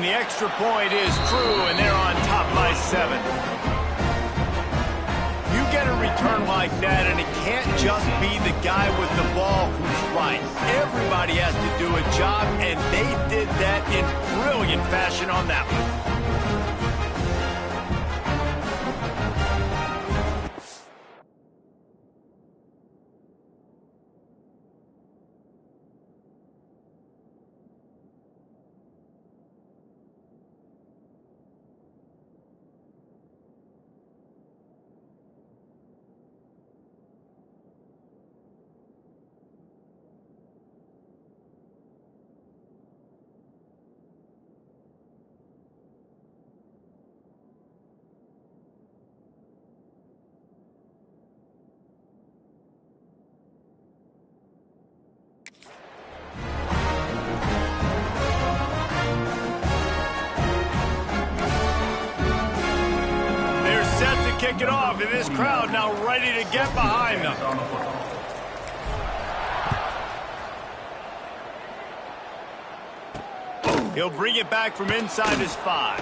and the extra point is true, and they're on top by 7. You get a return like that, and it can't just be the guy with the ball who's right. Everybody has to do a job, and they did that in brilliant fashion on that one. Kick it off, and this crowd now ready to get behind them. He'll bring it back from inside his 5.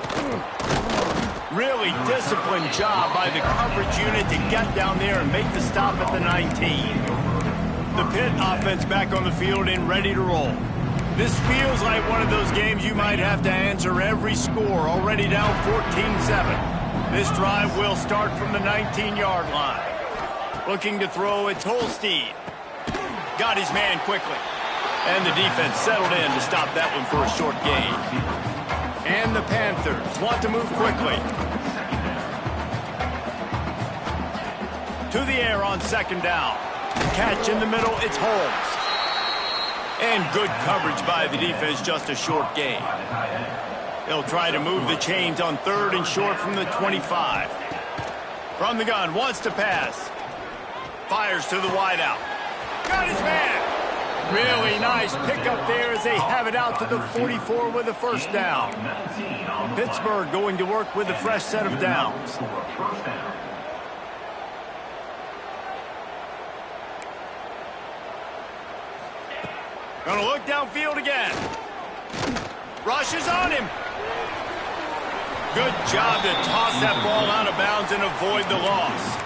Really disciplined job by the coverage unit to get down there and make the stop at the 19. The Pitt offense back on the field and ready to roll. This feels like one of those games you might have to answer every score, already down 14-7. This drive will start from the 19-yard line. Looking to throw, it's Holstein. Got his man quickly. And the defense settled in to stop that one for a short gain. And the Panthers want to move quickly. To the air on 2nd down. Catch in the middle, it's Holmes. And good coverage by the defense, just a short gain. They'll try to move the chains on 3rd and short from the 25. From the gun, wants to pass. Fires to the wideout. Got his man. Really nice pickup there as they have it out to the 44 with a 1st down. Pittsburgh going to work with a fresh set of downs. Gonna look downfield again. Rushes on him. Good job to toss that ball out of bounds and avoid the loss.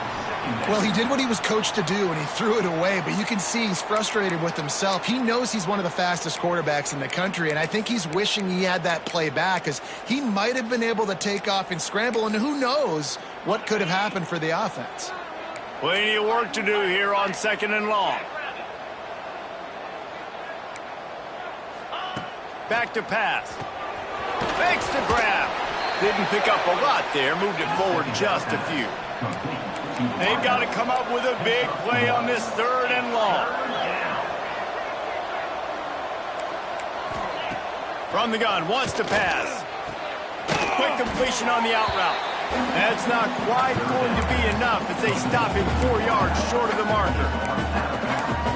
Well, he did what he was coached to do, and he threw it away, but you can see he's frustrated with himself. He knows he's one of the fastest quarterbacks in the country, and I think he's wishing he had that play back, because he might have been able to take off and scramble, and who knows what could have happened for the offense. Plenty of work to do here on 2nd and long. Back to pass. Fakes the grab. Didn't pick up a lot there. Moved it forward just a few. They've got to come up with a big play on this 3rd and long. From the gun, wants to pass. Quick completion on the out route. That's not quite going to be enough as they stop him 4 yards short of the marker.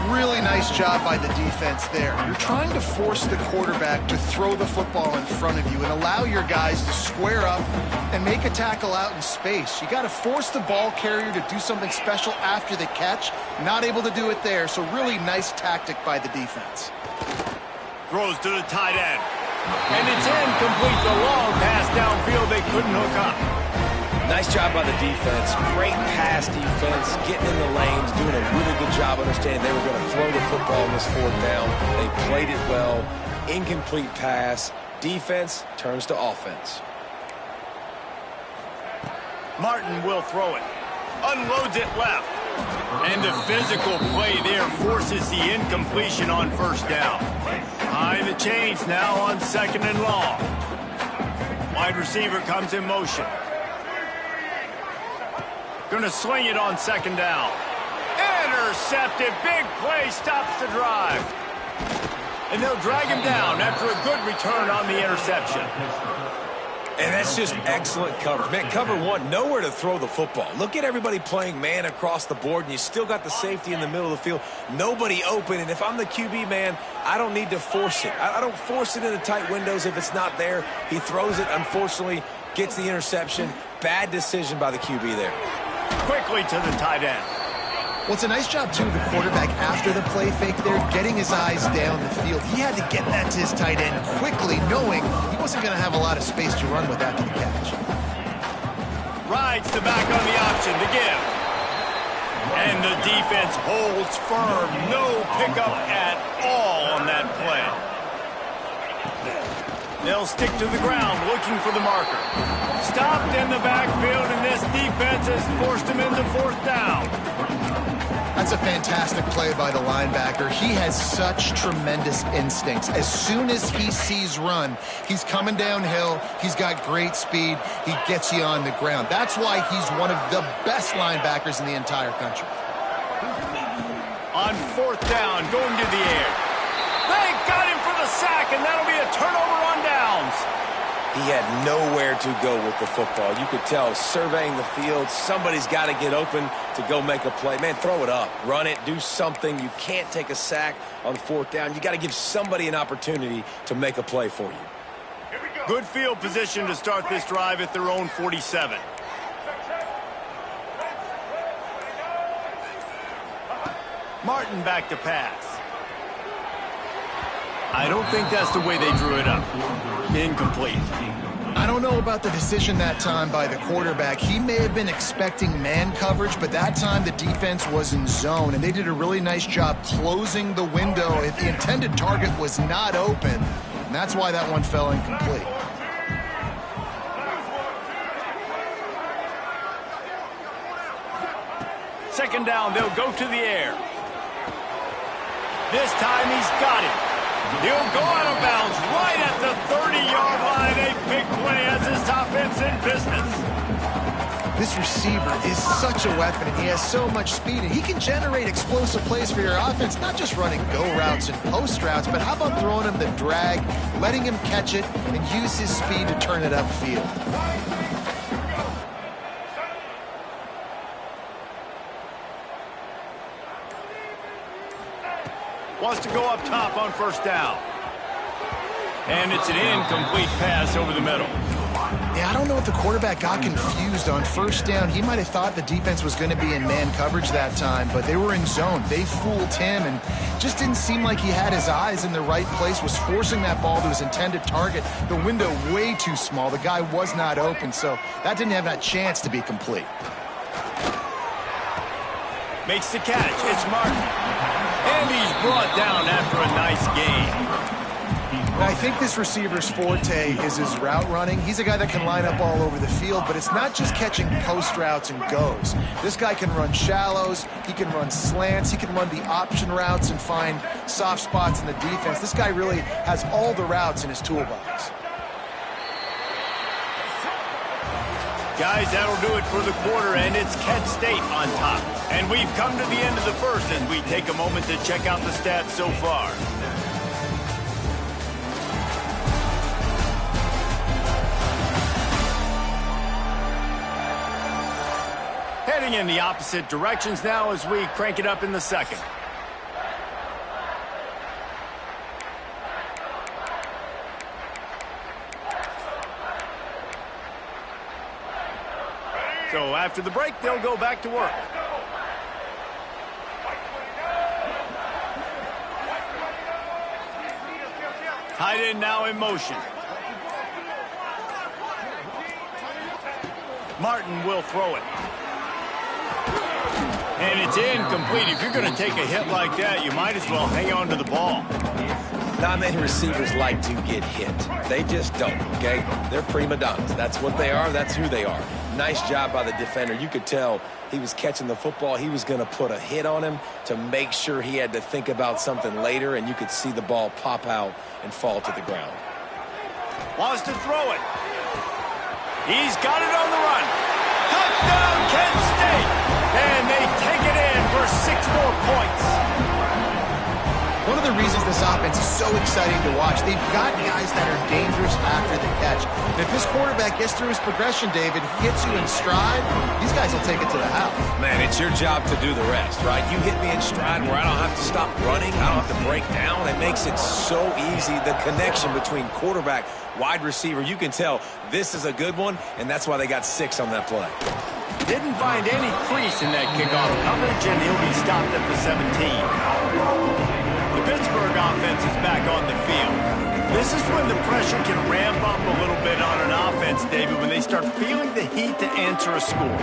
Really nice job by the defense there. You're trying to force the quarterback to throw the football in front of you and allow your guys to square up and make a tackle out in space. You got to force the ball carrier to do something special after the catch. Not able to do it there, so really nice tactic by the defense. Throws to the tight end. And it's incomplete. The long pass downfield they couldn't hook up. Nice job by the defense. Great pass defense, getting in the lanes, doing a really good job understanding they were going to throw the football on this 4th down. They played it well. Incomplete pass. Defense turns to offense. Martin will throw it. Unloads it left. And the physical play there forces the incompletion on 1st down. Behind the chains now on 2nd and long. Wide receiver comes in motion. Gonna swing it on 2nd down. Intercepted. Big play stops the drive. And they'll drag him down after a good return on the interception. And that's just excellent coverage. Man, cover 1, nowhere to throw the football. Look at everybody playing man across the board, and you still got the safety in the middle of the field. Nobody open, and if I'm the QB, man, I don't need to force it. I don't force it into tight windows if it's not there. He throws it, unfortunately, gets the interception. Bad decision by the QB there. Quickly to the tight end. Well, it's a nice job, too, the quarterback after the play fake there, getting his eyes down the field. He had to get that to his tight end quickly, knowing he wasn't going to have a lot of space to run with after the catch. Rides the back on the option to give. And the defense holds firm. No pickup at all on that play. They'll stick to the ground looking for the marker. Stopped in the backfield, and this defense has forced him into 4th down. That's a fantastic play by the linebacker. He has such tremendous instincts. As soon as he sees run, he's coming downhill. He's got great speed. He gets you on the ground. That's why he's one of the best linebackers in the entire country. On 4th down, going to the air. They got him for the sack, and that'll be a turnover on downs. He had nowhere to go with the football. You could tell, surveying the field, somebody's got to get open to go make a play. Man, throw it up, run it, do something. You can't take a sack on 4th down. You got to give somebody an opportunity to make a play for you. Good field position to start this drive at their own 47. Martin back to pass. I don't think that's the way they drew it up. Incomplete. I don't know about the decision that time by the quarterback. He may have been expecting man coverage, but that time the defense was in zone, and they did a really nice job closing the window if the intended target was not open, and that's why that one fell incomplete. Second down, they'll go to the air. This time he's got it. He'll go out of bounds right at the 30-yard line. A big play as this offense in business. This receiver is such a weapon, and he has so much speed, and he can generate explosive plays for your offense, not just running go routes and post routes, but how about throwing him the drag, letting him catch it, and use his speed to turn it upfield. Wants to go up top on 1st down. And it's an incomplete pass over the middle. Yeah, I don't know if the quarterback got confused on 1st down. He might have thought the defense was going to be in man coverage that time, but they were in zone. They fooled him and just didn't seem like he had his eyes in the right place, was forcing that ball to his intended target. The window way too small. The guy was not open, so that didn't have that chance to be complete. Makes the catch. It's Martin. And he's brought down after a nice game. And I think this receiver's forte is his route running. He's a guy that can line up all over the field, but it's not just catching post routes and goes. This guy can run shallows, he can run slants, he can run the option routes and find soft spots in the defense. This guy really has all the routes in his toolbox. Guys, that'll do it for the quarter, and it's Kent State on top. And we've come to the end of the first as we take a moment to check out the stats so far. Heading in the opposite directions now as we crank it up in the second. So after the break, they'll go back to work. Tight end now in motion. Martin will throw it. And it's incomplete. If you're going to take a hit like that, you might as well hang on to the ball. Not many receivers like to get hit. They just don't, okay? They're prima donnas. That's what they are. That's who they are. Nice job by the defender. You could tell he was catching the football. He was going to put a hit on him to make sure he had to think about something later, and you could see the ball pop out and fall to the ground. Wants to throw it. He's got it on the run. Touchdown, Kent State. And they take it in for 6 more points. One of the reasons this offense is so exciting to watch, they've got guys that are dangerous after the catch. And if this quarterback gets through his progression, David, hits you in stride, these guys will take it to the house. Man, it's your job to do the rest, right? You hit me in stride where I don't have to stop running. I don't have to break down. It makes it so easy. The connection between quarterback, wide receiver, you can tell this is a good one, and that's why they got 6 on that play. Didn't find any crease in that kickoff coverage, and he'll be stopped at the 17. The Pittsburgh offense is back on the field. This is when the pressure can ramp up a little bit on an offense, David, when they start feeling the heat to answer a score.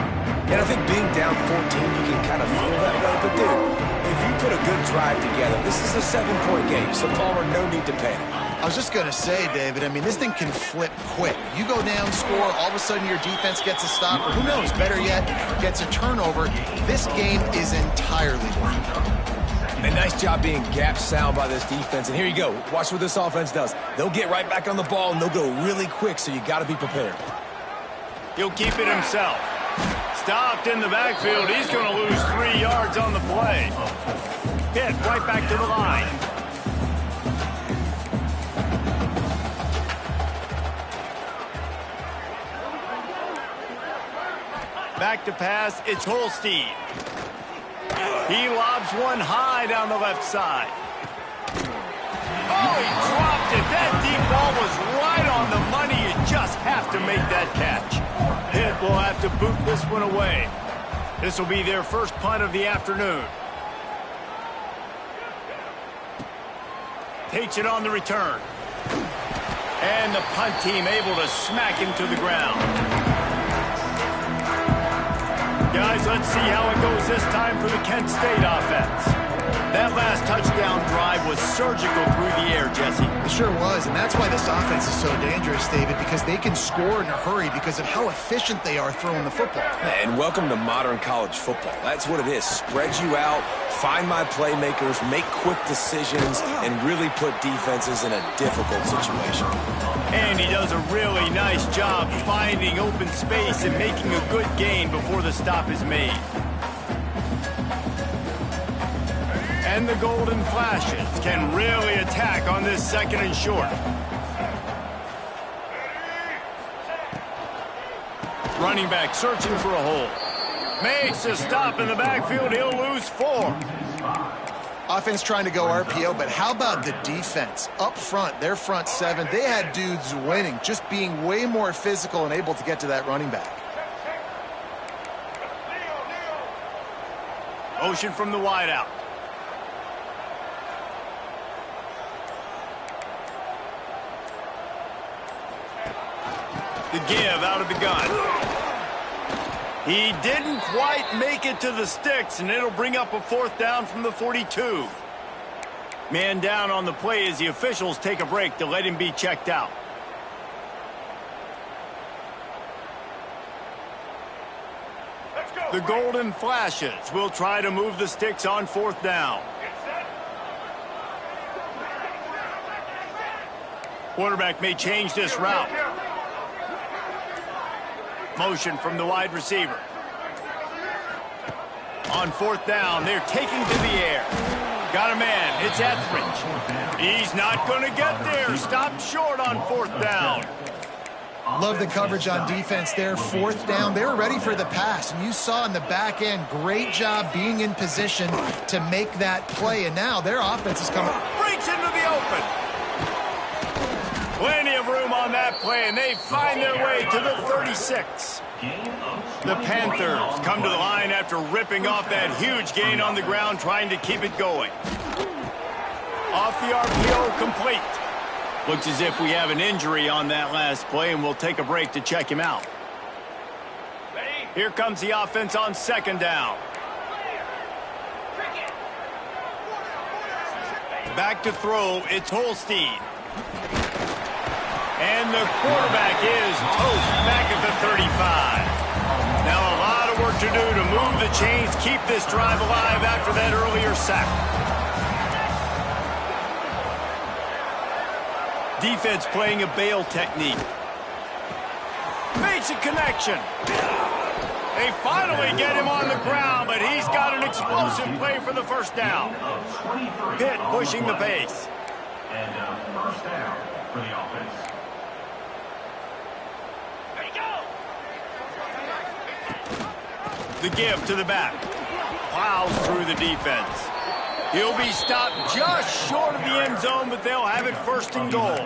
And I think being down 14, you can kind of feel that way. But, dude, if you put a good drive together, this is a 7-point game, so Palmer, no need to panic. I was just going to say, David, I mean, this thing can flip quick. You go down, score, all of a sudden your defense gets a stop, or who knows, better yet, gets a turnover. This game is entirely different. And nice job being gap sound by this defense. And here you go. Watch what this offense does. They'll get right back on the ball, and they'll go really quick, so you got to be prepared. He'll keep it himself. Stopped in the backfield. He's going to lose 3 yards on the play. Pitt right back to the line. Back to pass, it's Holstein. He lobs one high down the left side. Oh, he dropped it. That deep ball was right on the money. You just have to make that catch. Pitt will have to boot this one away. This will be their first punt of the afternoon. Takes it on the return. And the punt team able to smack him to the ground. Guys, let's see how it goes this time for the Kent State offense. That last touchdown drive was surgical through the air, Jesse. It sure was, and that's why this offense is so dangerous, David, because they can score in a hurry because of how efficient they are throwing the football. And welcome to modern college football. That's what it is. Spread you out, find my playmakers, make quick decisions, and really put defenses in a difficult situation. And he does a really nice job finding open space and making a good gain before the stop is made. And the Golden Flashes can really attack on this 2nd and short. Running back searching for a hole. Makes a stop in the backfield. He'll lose 4. Offense trying to go RPO, but how about the defense? Up front, their front 7, they had dudes winning, just being way more physical and able to get to that running back. Motion from the wideout. The give out of the gun. He didn't quite make it to the sticks, and it'll bring up a 4th down from the 42. Man down on the play as the officials take a break to let him be checked out. The Golden Flashes will try to move the sticks on 4th down. Quarterback may change this route. Motion from the wide receiver. On 4th down, they're taking to the air. Got a man, it's Etheridge. He's not going to get there. Stopped short on 4th down. Love the coverage on defense there. 4th down, they were ready for the pass. And you saw in the back end, great job being in position to make that play. And now their offense is coming. Breaks into the open. Plenty of room on that play, and they find their way to the 36. The Panthers come to the line after ripping off that huge gain on the ground, trying to keep it going. Off the RPO, complete. Looks as if we have an injury on that last play, and we'll take a break to check him out. Here comes the offense on 2nd down. Back to throw, it's Holstein. And the quarterback is toast back at the 35. Now a lot of work to do to move the chains, keep this drive alive after that earlier sack. Defense playing a bail technique. Makes a connection. They finally get him on the ground, but he's got an explosive play for the 1st down. Pitt pushing the pace. And 1st down for the offense. The give to the back. Plows through the defense. He'll be stopped just short of the end zone, but they'll have it 1st and goal.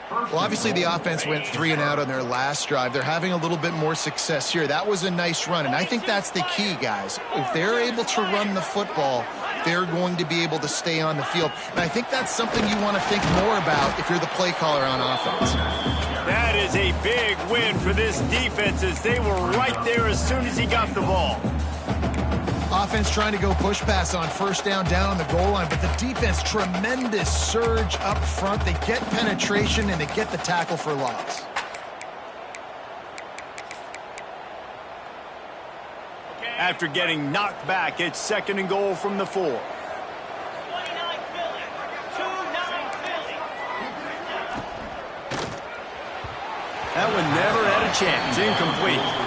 Well, obviously the offense went 3 and out on their last drive. They're having a little bit more success here. That was a nice run, and I think that's the key, guys. If they're able to run the football, they're going to be able to stay on the field. And I think that's something you want to think more about if you're the play caller on offense. That is a big win for this defense as they were right there as soon as he got the ball. Offense trying to go push pass on first down on the goal line, but the defense, tremendous surge up front. They get penetration, and they get the tackle for loss. After getting knocked back, it's 2nd and goal from the 4. That one never had a chance. Incomplete.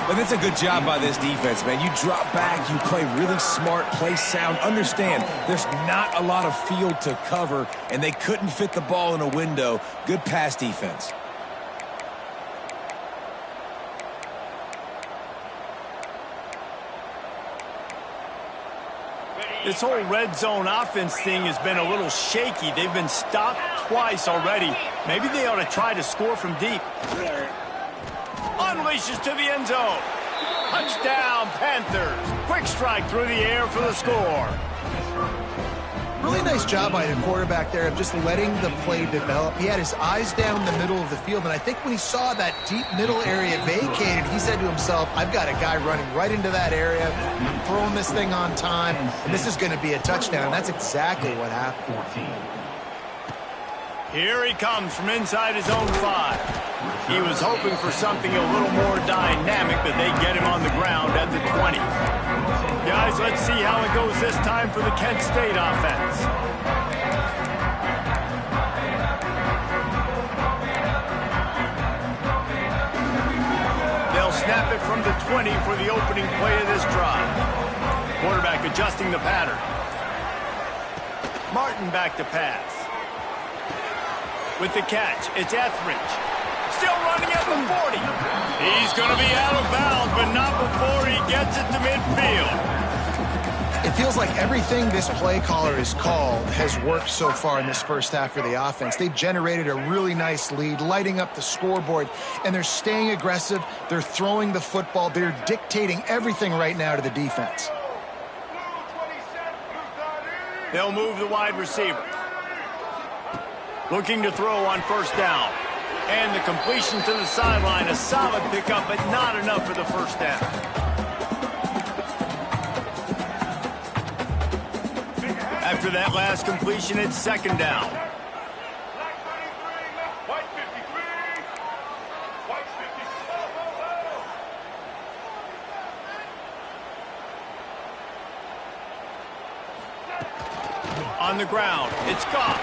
But that's a good job by this defense, man. You drop back, you play really smart, play sound. Understand, there's not a lot of field to cover, and they couldn't fit the ball in a window. Good pass defense. This whole red zone offense thing has been a little shaky. They've been stopped twice already. Maybe they ought to try to score from deep. Unleashes to the end zone. Touchdown, Panthers. Quick strike through the air for the score. Really nice job by the quarterback there of just letting the play develop. He had his eyes down the middle of the field, and I think when he saw that deep middle area vacated, he said to himself, I've got a guy running right into that area, throwing this thing on time, and this is going to be a touchdown. That's exactly what happened. Here he comes from inside his own 5. He was hoping for something a little more dynamic, but they get him on the ground at the 20. Guys, let's see how it goes this time for the Kent State offense. They'll snap it from the 20 for the opening play of this drive. Quarterback adjusting the pattern. Martin back to pass. With the catch, it's Etheridge. Still running at the 40. He's going to be out of bounds, but not before he gets it to midfield. It feels like everything this play caller has called has worked so far in this first half for the offense. They've generated a really nice lead, lighting up the scoreboard, and they're staying aggressive. They're throwing the football. They're dictating everything right now to the defense. They'll move the wide receiver. Looking to throw on first down. And the completion to the sideline, a solid pickup, but not enough for the first down. After that last completion, it's 2nd down. On the ground, it's Goff.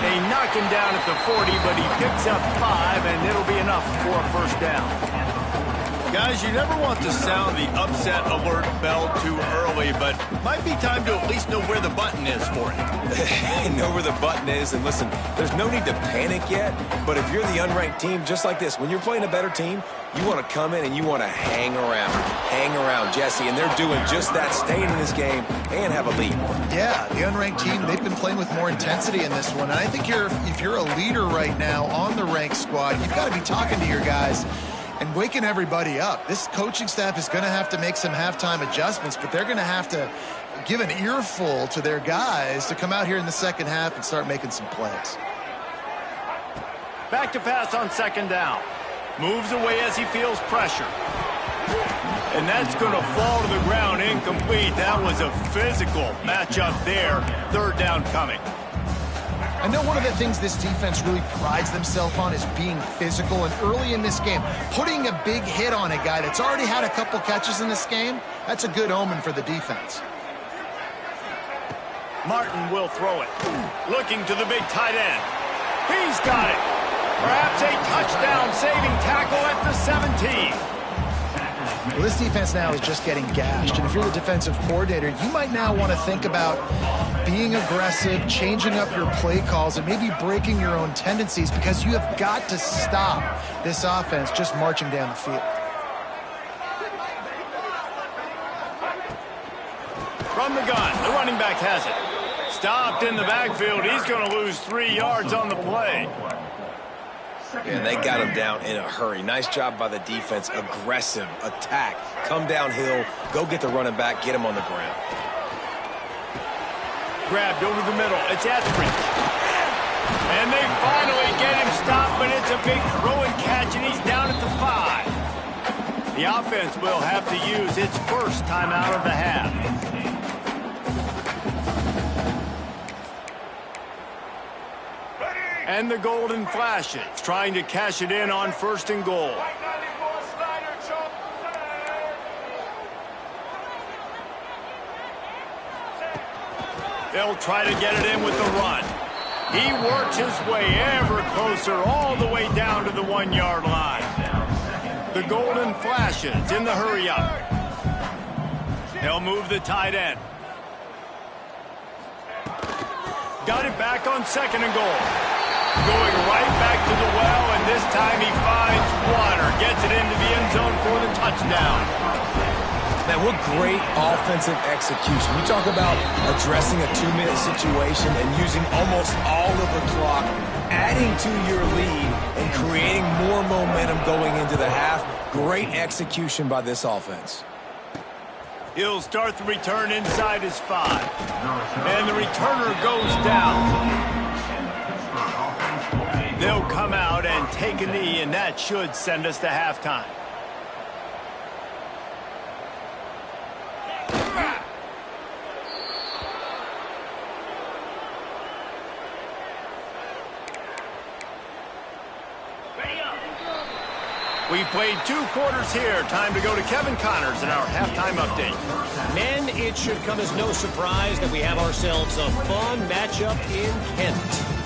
They knock him down at the 40, but he picks up 5, and it'll be enough for a first down. Guys, you never want to sound the upset alert bell too early, but might be time to at least know where the button is for it. Know where the button is, and listen, there's no need to panic yet, but if you're the unranked team, just like this, when you're playing a better team, you want to come in and you want to hang around, Jesse, and they're doing just that, staying in this game and have a lead. Yeah, the unranked team, they've been playing with more intensity in this one, and I think if you're a leader right now on the ranked squad, you've got to be talking to your guys and waking everybody up. This coaching staff is going to have to make some halftime adjustments, but they're going to have to give an earful to their guys to come out here in the second half and start making some plays. Back to pass on 2nd down. Moves away as he feels pressure. And that's going to fall to the ground incomplete. That was a physical matchup there. 3rd down coming. I know one of the things this defense really prides themselves on is being physical, and early in this game, putting a big hit on a guy that's already had a couple catches in this game, that's a good omen for the defense. Martin will throw it. Looking to the big tight end. He's got it. Perhaps a touchdown-saving tackle at the 17. Well, this defense now is just getting gashed, and if you're the defensive coordinator, you might now want to think about being aggressive, changing up your play calls, and maybe breaking your own tendencies, because you have got to stop this offense just marching down the field. From the gun, the running back has it. Stopped in the backfield. He's going to lose 3 yards on the play. And they got him down in a hurry. Nice job by the defense. Aggressive attack. Come downhill. Go get the running back. Get him on the ground. Grabbed over the middle. It's Etheridge. And they finally get him stopped, but it's a big throw and catch, and he's down at the 5. The offense will have to use its first timeout of the half. And the golden flashes, trying to cash it in on 1st and goal. They'll try to get it in with the run. He works his way ever closer all the way down to the 1-yard line. The golden flashes in the hurry-up. They'll move the tight end. Got it back on 2nd and goal. Going right back to the well, and this time he finds water. Gets it into the end zone for the touchdown. Man, what great offensive execution. You talk about addressing a 2-minute situation and using almost all of the clock, adding to your lead and creating more momentum going into the half. Great execution by this offense. He'll start the return inside his 5. And the returner goes down. They'll come out and take a knee, and that should send us to halftime. We've played 2 quarters here. Time to go to Kevin Connors in our halftime update. Men, it should come as no surprise that we have ourselves a fun matchup in Kent.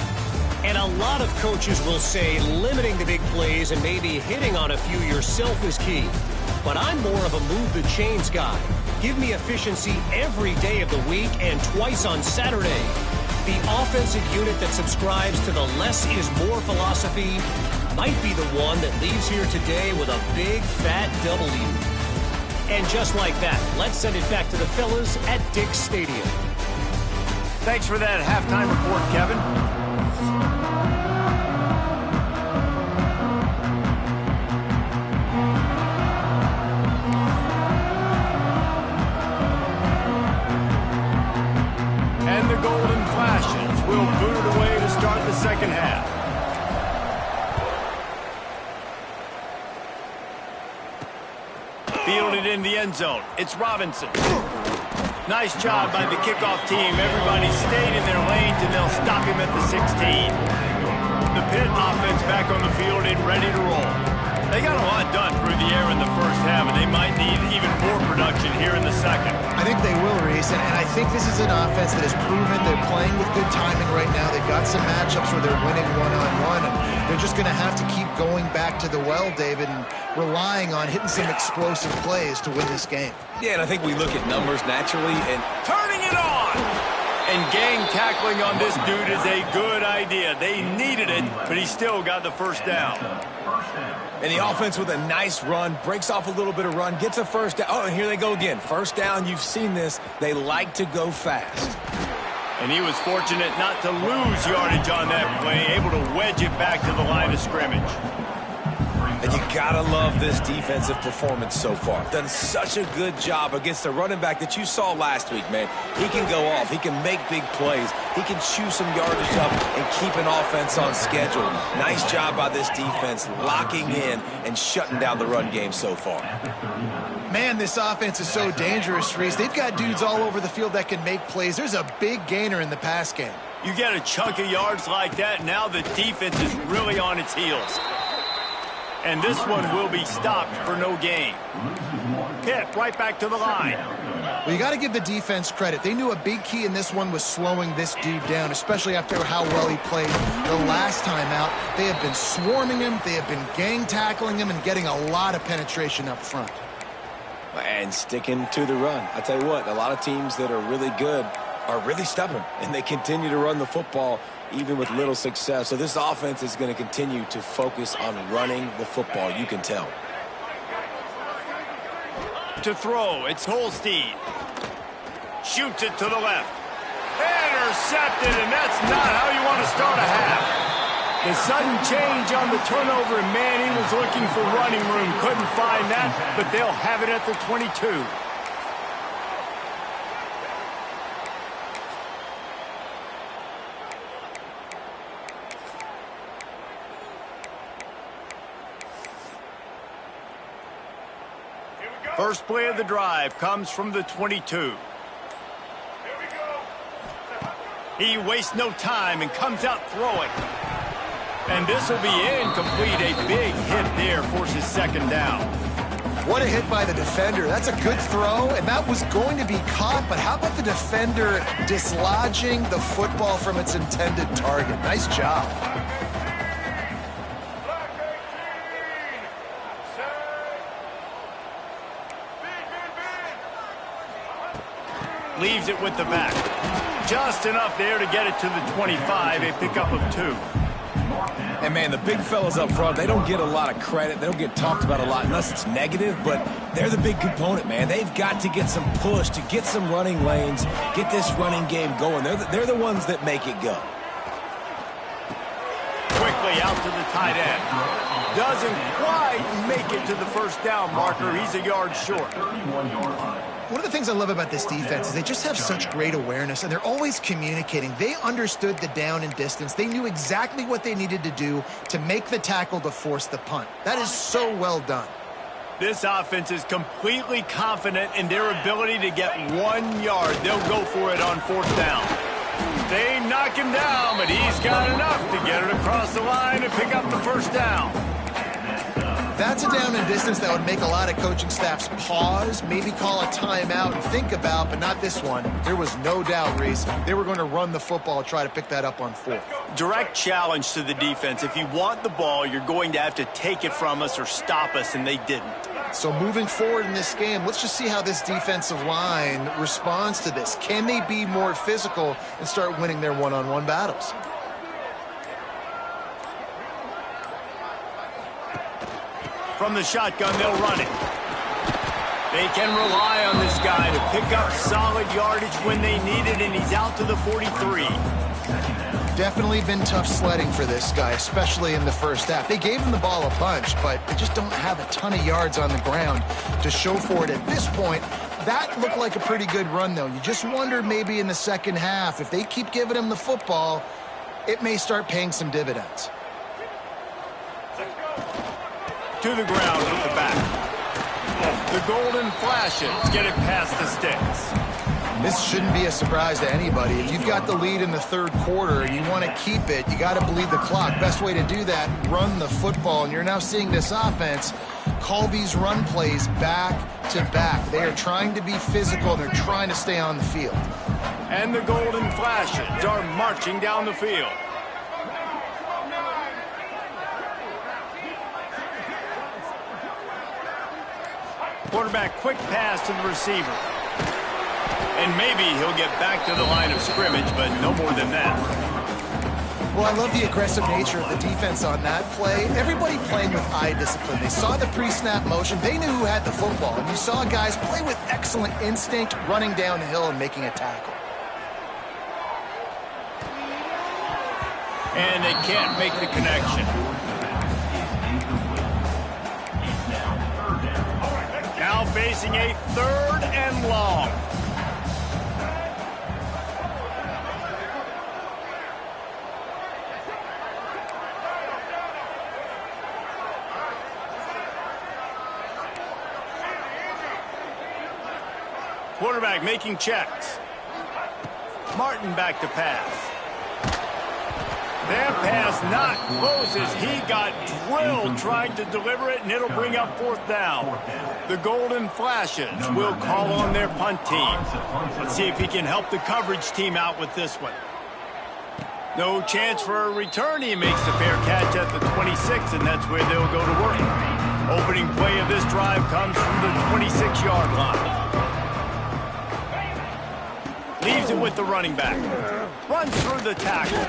And a lot of coaches will say limiting the big plays and maybe hitting on a few yourself is key. But I'm more of a move the chains guy. Give me efficiency every day of the week and twice on Saturday. The offensive unit that subscribes to the less is more philosophy might be the one that leaves here today with a big fat W. And just like that, let's send it back to the fellas at Dick's Stadium. Thanks for that halftime report, Kevin. And the golden flashes will boot it away to start the second half. Fielded in the end zone. It's Robinson. Nice job by the kickoff team. Everybody stayed in their lanes, and they'll stop him at the 16. The Pitt offense back on the field and ready to roll. They got a lot done through the air in the first half, and they might need even more production here in the second. I think they will, Reese, and I think this is an offense that has proven they're playing with good timing right now. They've got some matchups where they're winning one-on-one, and they're just going to have to keep going back to the well, David, and relying on hitting some explosive plays to win this game. Yeah, and I think we look at numbers naturally and Turning it on! And gang tackling on this dude is a good idea. They needed it, but he still got the first down. And the offense with a nice run, breaks off a little bit of run, gets a first down. Oh, and here they go again. First down, you've seen this. They like to go fast. And he was fortunate not to lose yardage on that play, able to wedge it back to the line of scrimmage. And you gotta love this defensive performance so far. Done such a good job against the running back that you saw last week, man. He can go off. He can make big plays. He can chew some yardage up and keep an offense on schedule. Nice job by this defense locking in and shutting down the run game so far. Man, this offense is so dangerous, Reese. They've got dudes all over the field that can make plays. There's a big gainer in the pass game. You get a chunk of yards like that, now the defense is really on its heels. And this one will be stopped for no gain. Pitt right back to the line. Well, you got to give the defense credit. They knew a big key in this one was slowing this dude down, especially after how well he played the last time out. They have been swarming him. They have been gang tackling him and getting a lot of penetration up front. And sticking to the run. I tell you what, a lot of teams that are really good are really stubborn, and they continue to run the football even with little success. So this offense is going to continue to focus on running the football, you can tell. To throw, it's Holstein. Shoots it to the left. Intercepted, and that's not how you want to start a half. The sudden change on the turnover, and man, he was looking for running room. Couldn't find that, but they'll have it at the 22. First play of the drive comes from the 22. He wastes no time and comes out throwing. And this will be incomplete. A big hit there forces second down. What a hit by the defender. That's a good throw, and that was going to be caught, but how about the defender dislodging the football from its intended target? Nice job. Leaves it with the back. Just enough there to get it to the 25, a pickup of 2. And, man, the big fellas up front, they don't get a lot of credit. They don't get talked about a lot unless it's negative, but they're the big component, man. They've got to get some push, to get some running lanes, get this running game going. They're the ones that make it go. Quickly out to the tight end. Doesn't quite make it to the first down marker. He's a yard short. One of the things I love about this defense is they just have such great awareness, and they're always communicating. They understood the down and distance. They knew exactly what they needed to do to make the tackle to force the punt. That is so well done. This offense is completely confident in their ability to get 1 yard. They'll go for it on fourth down. They knock him down, but he's got enough to get it across the line and pick up the first down. That's a down and distance that would make a lot of coaching staffs pause, maybe call a timeout and think about, but not this one. There was no doubt, Reese, they were going to run the football, try to pick that up on fourth. Direct challenge to the defense. If you want the ball, you're going to have to take it from us or stop us, and they didn't. So moving forward in this game, let's just see how this defensive line responds to this. Can they be more physical and start winning their one-on-one battles? From the shotgun, they'll run it. They can rely on this guy to pick up solid yardage when they need it, and he's out to the 43. Definitely been tough sledding for this guy, especially in the first half. They gave him the ball a bunch, but they just don't have a ton of yards on the ground to show for it at this point. That looked like a pretty good run, though. You just wonder maybe in the second half, if they keep giving him the football, it may start paying some dividends. To the ground with the back. The golden flashes get it past the sticks. This shouldn't be a surprise to anybody. If you've got the lead in the third quarter and you want to keep it, you got to bleed the clock. Best way to do that, run the football. And you're now seeing this offense call these run plays back to back. They are trying to be physical. They're trying to stay on the field. And the golden flashes are marching down the field. Quarterback quick pass to the receiver. And maybe he'll get back to the line of scrimmage, but no more than that. Well, I love the aggressive nature of the defense on that play. Everybody playing with eye discipline. They saw the pre-snap motion. They knew who had the football. And you saw guys play with excellent instinct, running down the hill and making a tackle. And they can't make the connection. Now facing a 3rd and long. Quarterback making checks. Martin back to pass. That pass not close as he got drilled trying to deliver it, and it'll bring up fourth down. The Golden Flashes will call on their punt team. Let's see if he can help the coverage team out with this one. No chance for a return. He makes the fair catch at the 26, and that's where they'll go to work. Opening play of this drive comes from the 26-yard line. Leaves it with the running back. Runs through the tackle.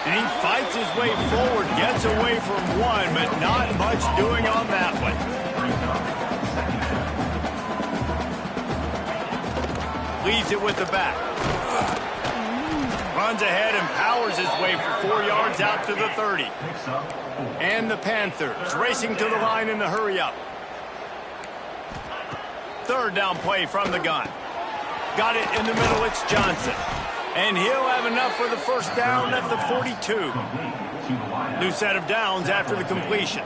And he fights his way forward, gets away from one, but not much doing on that one. Leaves it with the back. Runs ahead and powers his way for 4 yards out to the 30. And the Panthers racing to the line in the hurry-up. Third down play from the gun. Got it in the middle. It's Johnson. And he'll have enough for the first down at the 42. New set of downs after the completion.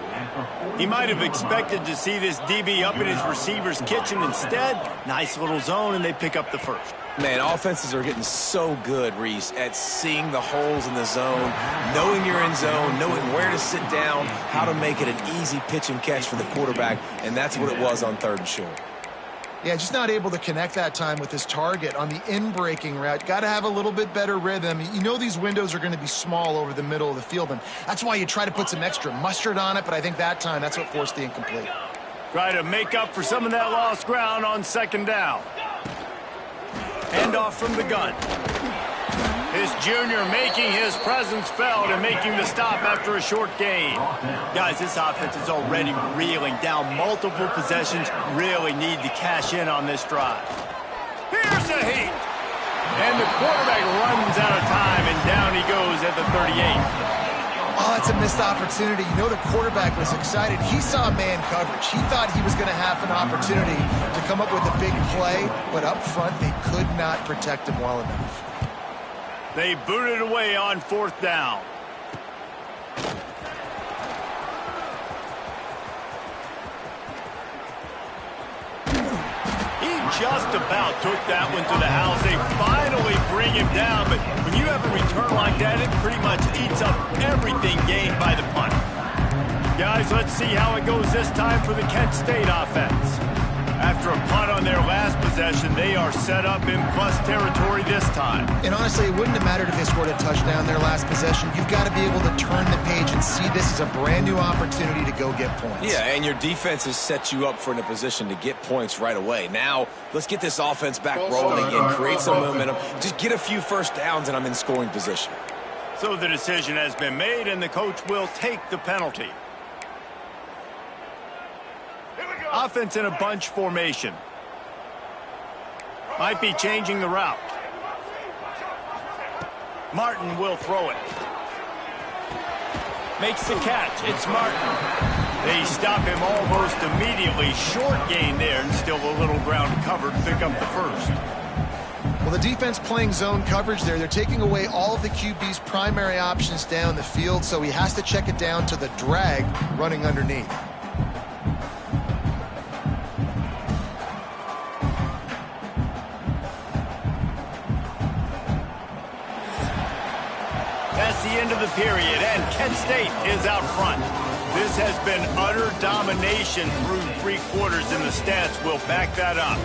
He might have expected to see this DB up in his receiver's kitchen. Instead, nice little zone, and they pick up the first. Man, offenses are getting so good, Reese, at seeing the holes in the zone, knowing you're in zone, knowing where to sit down, how to make it an easy pitch and catch for the quarterback, and that's what it was on 3rd and short. Yeah, just not able to connect that time with his target on the in-breaking route. Got to have a little bit better rhythm. You know these windows are going to be small over the middle of the field, and that's why you try to put some extra mustard on it, but I think that time that's what forced the incomplete. Try to make up for some of that lost ground on 2nd down. Handoff from the gun. His junior making his presence felt and making the stop after a short gain. Guys, this offense is already reeling down multiple possessions. Really need to cash in on this drive. Here's the heat. And the quarterback runs out of time, and down he goes at the 38. Oh, that's a missed opportunity. You know the quarterback was excited. He saw man coverage. He thought he was going to have an opportunity to come up with a big play, but up front they could not protect him well enough. They booted away on 4th down. He just about took that one to the house. They finally bring him down, but when you have a return like that, it pretty much eats up everything gained by the punt. Guys, let's see how it goes this time for the Kent State offense. After a punt on their last possession, they are set up in plus territory this time. And honestly, it wouldn't have mattered if they scored a touchdown their last possession. You've got to be able to turn the page and see this as a brand new opportunity to go get points. Yeah, and your defense has set you up for in a position to get points right away. Now, let's get this offense back rolling again, create some momentum. Just get a few first downs, and I'm in scoring position. So the decision has been made, and the coach will take the penalty. Offense in a bunch formation. Might be changing the route. Martin will throw it. Makes the catch. It's Martin. They stop him almost immediately. Short gain there, and still a little ground covered to pick up the first. Well, the defense playing zone coverage there. They're taking away all of the QB's primary options down the field, so he has to check it down to the drag running underneath. That's the end of the period, and Kent State is out front. This has been utter domination through 3 quarters, and the stats will back that up.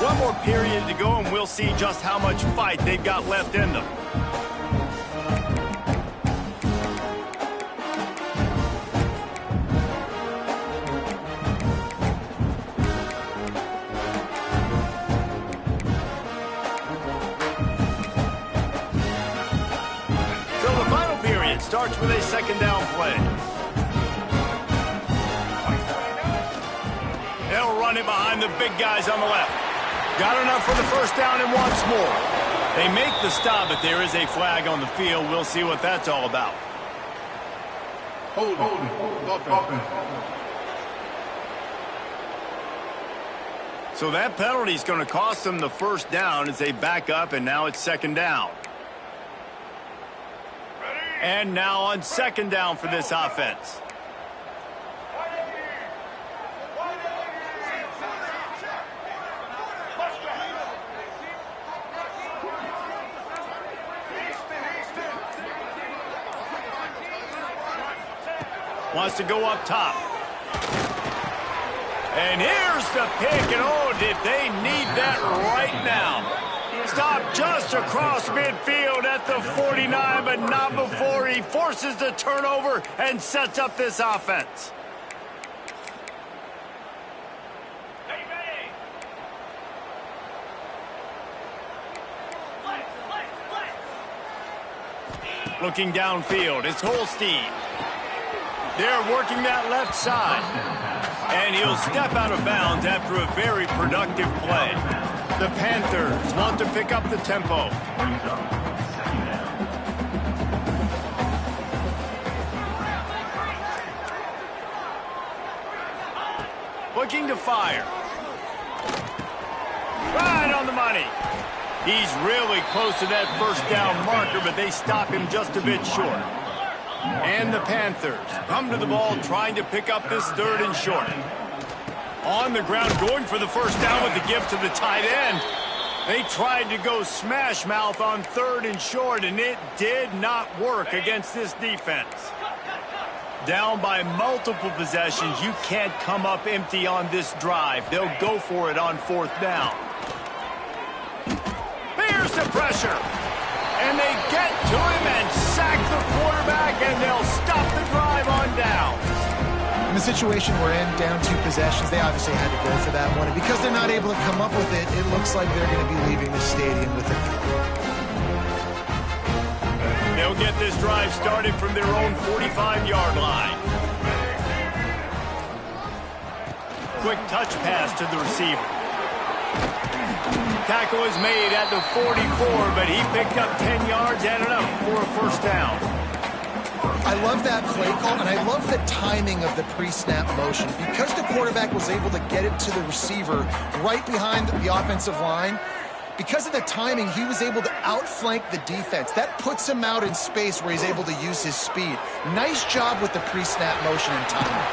One more period to go, and we'll see just how much fight they've got left in them. Starts with a 2nd down play. They'll run it behind the big guys on the left. Got enough for the first down and once more. They make the stop, but there is a flag on the field. We'll see what that's all about. Hold. So that penalty is going to cost them the first down as they back up, and now it's 2nd down. And now on 2nd down for this offense. Wants to go up top. And here's the pick, and oh, did they need that right now. Stop just across midfield at the 49, but not before he forces the turnover and sets up this offense. Looking downfield, it's Holstein. They're working that left side. And he'll step out of bounds after a very productive play. The Panthers want to pick up the tempo. Looking to fire. Right on the money. He's really close to that first down marker, but they stop him just a bit short. And the Panthers come to the ball trying to pick up this 3rd and short. On the ground, going for the first down with the gift to the tight end. They tried to go smash mouth on 3rd and short, and it did not work against this defense. Down by multiple possessions, you can't come up empty on this drive. They'll go for it on 4th down. Here's the pressure. And they get to him and sack the quarterback, and they'll stop the drive on down. In the situation we're in, down 2 possessions, they obviously had to go for that one. And because they're not able to come up with it, it looks like they're going to be leaving the stadium with a They'll get this drive started from their own 45-yard line. Quick touch pass to the receiver. Tackle is made at the 44, but he picked up 10 yards and enough for a first down. I love that play call, and I love the timing of the pre-snap motion. Because the quarterback was able to get it to the receiver right behind the offensive line, because of the timing, he was able to outflank the defense. That puts him out in space where he's able to use his speed. Nice job with the pre-snap motion and timing.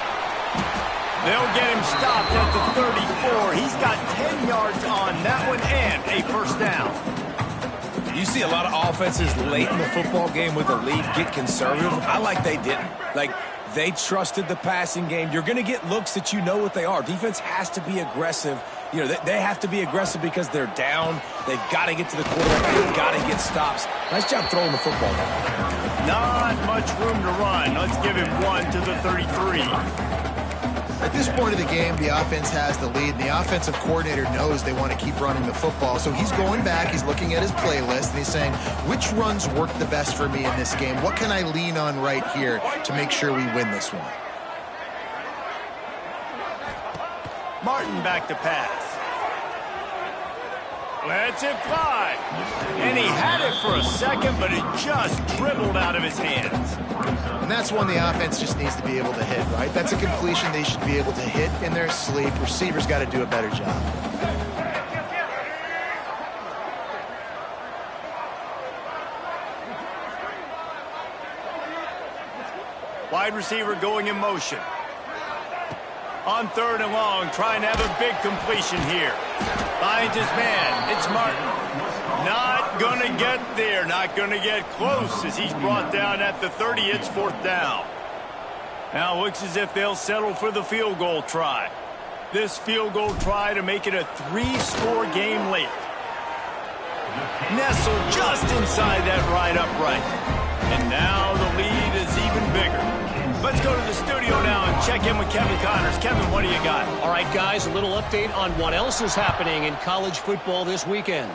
They'll get him stopped at the 34. He's got 10 yards on that one and a first down. You see a lot of offenses late in the football game with a lead get conservative. I like they didn't. Like, they trusted the passing game. You're going to get looks that you know what they are. Defense has to be aggressive. You know, they have to be aggressive because they're down. They've got to get to the quarterback. They've got to get stops. Nice job throwing the football down. Not much room to run. Let's give him 1 to the 33. At this point of the game, the offense has the lead, and the offensive coordinator knows they want to keep running the football. So he's going back, he's looking at his playlist, and he's saying, which runs work the best for me in this game? What can I lean on right here to make sure we win this one? Martin back to pass. Lets it fly. And he had it for a second, but it just dribbled out of his hands. And that's one the offense just needs to be able to hit, right? That's a completion they should be able to hit in their sleep. Receivers got to do a better job. Wide receiver going in motion. On 3rd and long, trying to have a big completion here. Finds his man. It's Martin. Not going to get there. Not going to get close as he's brought down at the 30. It's 4th down. Now looks as if they'll settle for the field goal try. This field goal try to make it a 3-score game late. Nestled just inside that right upright. And now the lead is even bigger. Let's go to the studio now and check in with Kevin Connors. Kevin, what do you got? All right, guys, a little update on what else is happening in college football this weekend.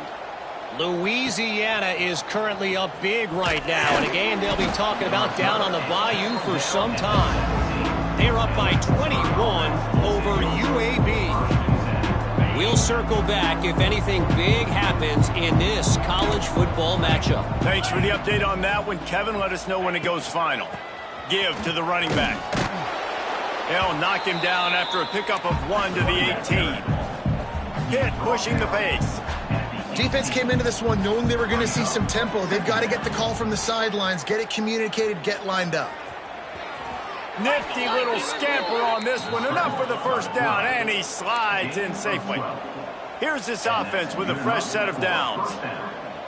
Louisiana is currently up big right now in a game they'll be talking about down on the Bayou for some time. They're up by 21 over UAB. We'll circle back if anything big happens in this college football matchup. Thanks for the update on that one, Kevin. Let us know when it goes final. Give to the running back. They'll knock him down after a pickup of 1 to the 18. Pitt pushing the pace. Defense came into this one knowing they were going to see some tempo. They've got to get the call from the sidelines, get it communicated, get lined up. Nifty little scamper on this one. Enough for the first down, and he slides in safely. Here's this offense with a fresh set of downs.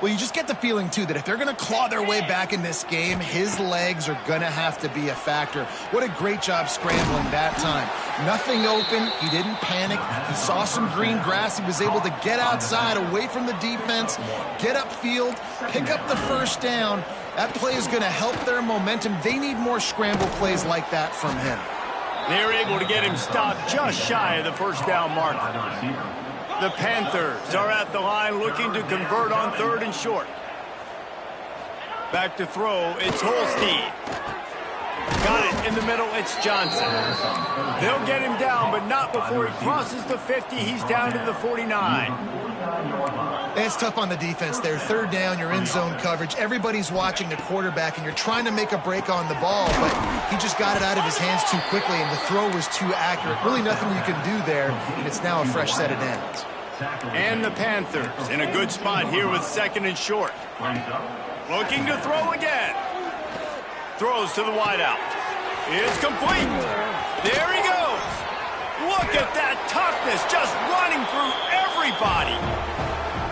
Well, you just get the feeling, too, that if they're going to claw their way back in this game, his legs are going to have to be a factor. What a great job scrambling that time. Nothing open. He didn't panic. He saw some green grass. He was able to get outside, away from the defense, get upfield, pick up the first down. That play is going to help their momentum. They need more scramble plays like that from him. They're able to get him stopped just shy of the first down marker. The Panthers are at the line looking to convert on 3rd and short. Back to throw, it's Holstein. Got it in the middle. It's Johnson. They'll get him down, but not before he crosses the 50. He's down to the 49. It's tough on the defense there. Third down, you're in zone coverage. Everybody's watching the quarterback, and you're trying to make a break on the ball, but he just got it out of his hands too quickly, and the throw was too accurate. Really nothing you can do there, and it's now a fresh set of downs. And the Panthers in a good spot here with second and short. Looking to throw again. Throws to the wideout. It's complete. There he goes. Look at that toughness, just running through everybody.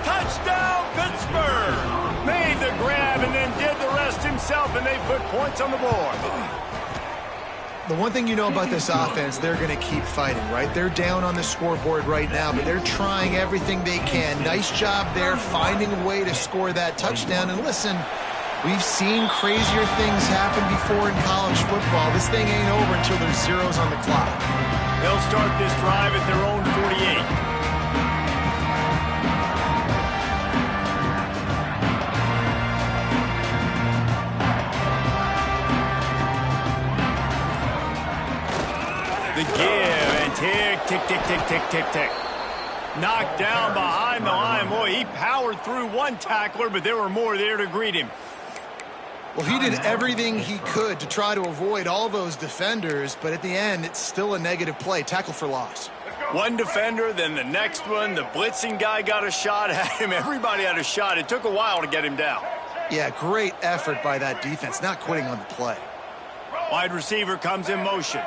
Touchdown, Pittsburgh. Made the grab and then did the rest himself, and they put points on the board. The one thing you know about this offense, they're going to keep fighting, right? They're down on the scoreboard right now, but they're trying everything they can. Nice job there, finding a way to score that touchdown. And listen, we've seen crazier things happen before in college football. This thing ain't over until there's zeros on the clock. They'll start this drive at their own 48. The give and tick, tick, tick, tick, tick, tick, tick. Knocked down behind the line. Boy, he powered through one tackler, but there were more there to greet him. Well, he did everything he could to try to avoid all those defenders, but at the end, it's still a negative play. Tackle for loss. One defender, then the next one. The blitzing guy got a shot at him. Everybody had a shot. It took a while to get him down. Yeah, great effort by that defense, not quitting on the play. Wide receiver comes in motion.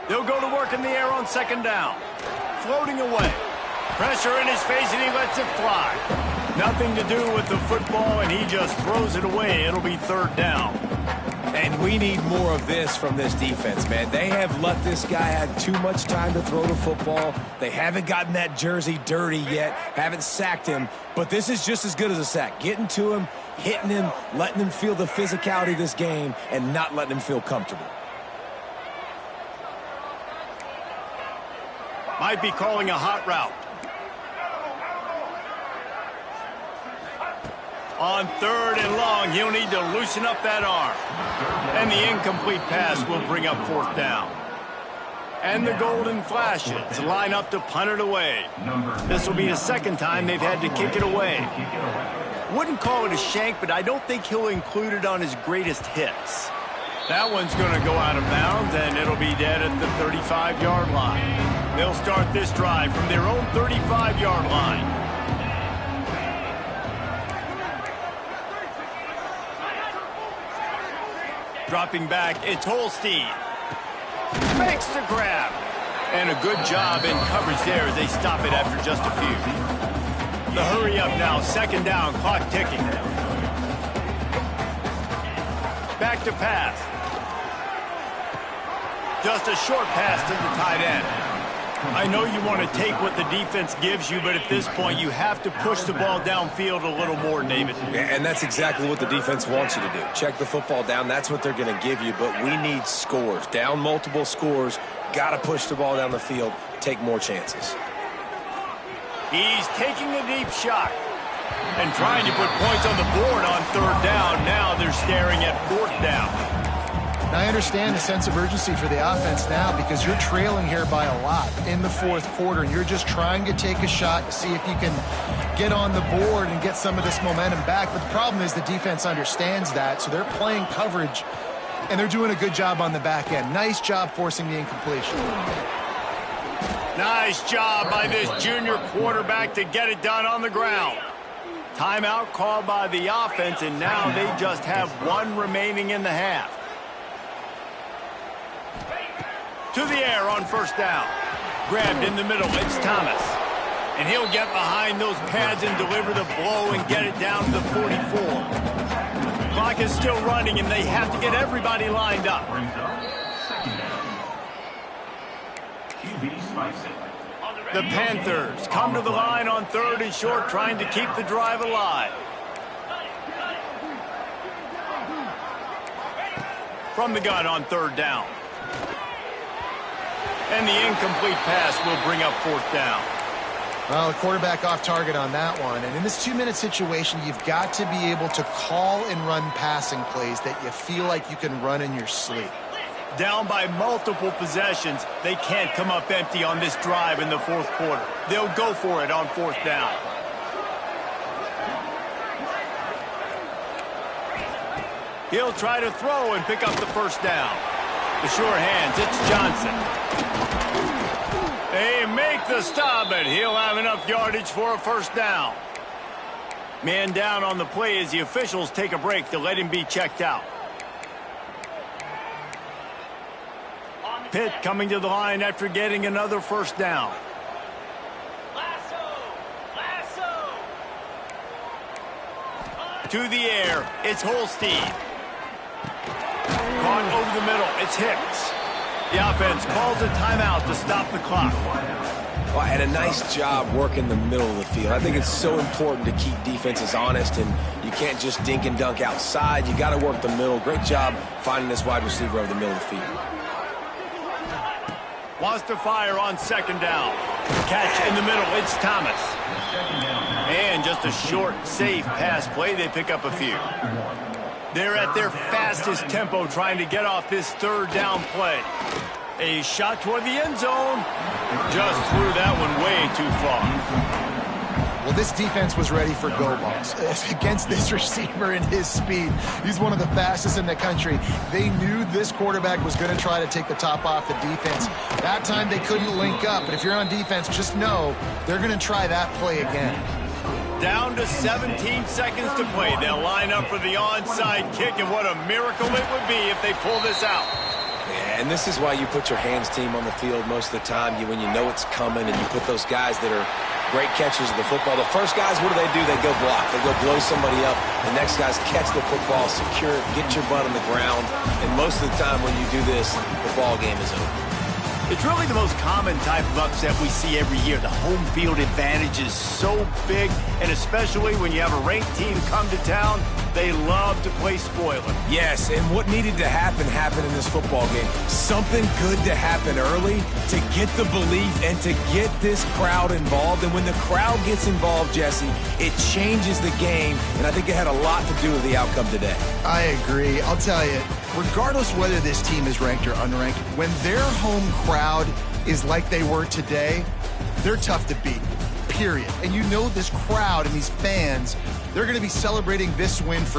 They'll go to work in the air on second down. Floating away. Pressure in his face, and he lets it fly. Nothing to do with the football, and he just throws it away. It'll be third down. And we need more of this from this defense, man. They have let this guy have too much time to throw the football. They haven't gotten that jersey dirty yet, haven't sacked him. But this is just as good as a sack. Getting to him, hitting him, letting him feel the physicality of this game, and not letting him feel comfortable. Might be calling a hot route. On third and long, he'll need to loosen up that arm. And the incomplete pass will bring up fourth down. And the golden flashes line up to punt it away. This will be the second time they've had to kick it away. Wouldn't call it a shank, but I don't think he'll include it on his greatest hits. That one's going to go out of bounds, and it'll be dead at the 35-yard line. They'll start this drive from their own 35-yard line. Dropping back, it's Holstein. Makes the grab. And a good job in coverage there as they stop it after just a few. The hurry up now, second down, clock ticking. Back to pass. Just a short pass to the tight end. I know you want to take what the defense gives you, but at this point, you have to push the ball downfield a little more, David. Yeah, and that's exactly what the defense wants you to do. Check the football down. That's what they're going to give you, but we need scores. Down multiple scores. Got to push the ball down the field. Take more chances. He's taking a deep shot and trying to put points on the board on third down. Now they're staring at fourth down. Now, I understand the sense of urgency for the offense now because you're trailing here by a lot in the fourth quarter, and you're just trying to take a shot to see if you can get on the board and get some of this momentum back. But the problem is the defense understands that, so they're playing coverage, and they're doing a good job on the back end. Nice job forcing the incompletion. Nice job by this junior quarterback to get it done on the ground. Timeout called by the offense, and now they just have one remaining in the half. To the air on first down. Grabbed in the middle, it's Thomas. And he'll get behind those pads and deliver the blow and get it down to the 44. Clock is still running, and they have to get everybody lined up. The Panthers come to the line on third and short, trying to keep the drive alive. From the gun on third down. And the incomplete pass will bring up fourth down. Well, the quarterback off target on that one. And in this 2-minute situation, you've got to be able to call and run passing plays that you feel like you can run in your sleep. Down by multiple possessions, they can't come up empty on this drive in the fourth quarter. They'll go for it on fourth down. He'll try to throw and pick up the first down. The sure hands, it's Johnson. They make the stop, and he'll have enough yardage for a first down. Man down on the play as the officials take a break to let him be checked out. Pitt coming to the line after getting another first down. To the air, it's Holstein. Caught over the middle, it's Hicks. The offense calls a timeout to stop the clock. Well, and a nice job working the middle of the field. I think it's so important to keep defenses honest, and you can't just dink and dunk outside. You got to work the middle. Great job finding this wide receiver over the middle of the field. Wants to fire on second down. Catch in the middle, it's Thomas. And just a short, safe pass play. They pick up a few. They're at their fastest tempo trying to get off this third down play. A shot toward the end zone. Just threw that one way too far. Well, this defense was ready for go balls against this receiver and his speed. He's one of the fastest in the country. They knew this quarterback was going to try to take the top off the defense. That time they couldn't link up, but if you're on defense, just know they're going to try that play again. Down to 17 seconds to play. They'll line up for the onside kick, and what a miracle it would be if they pull this out. Yeah, and this is why you put your hands team on the field most of the time. When you know it's coming, and you put those guys that are great catchers of the football. The first guys, what do? They go block. They go blow somebody up. The next guys catch the football, secure it, get your butt on the ground. And most of the time when you do this, the ball game is over. It's really the most common type of upset we see every year. The home field advantage is so big, and especially when you have a ranked team come to town, they love to play spoiler. Yes, and what needed to happen happened in this football game. Something good to happen early to get the belief and to get this crowd involved. And when the crowd gets involved, Jesse, it changes the game, and I think it had a lot to do with the outcome today. I agree. I'll tell you, regardless whether this team is ranked or unranked, when their home crowd is like they were today, they're tough to beat, period. And you know this crowd and these fans, they're going to be celebrating this win for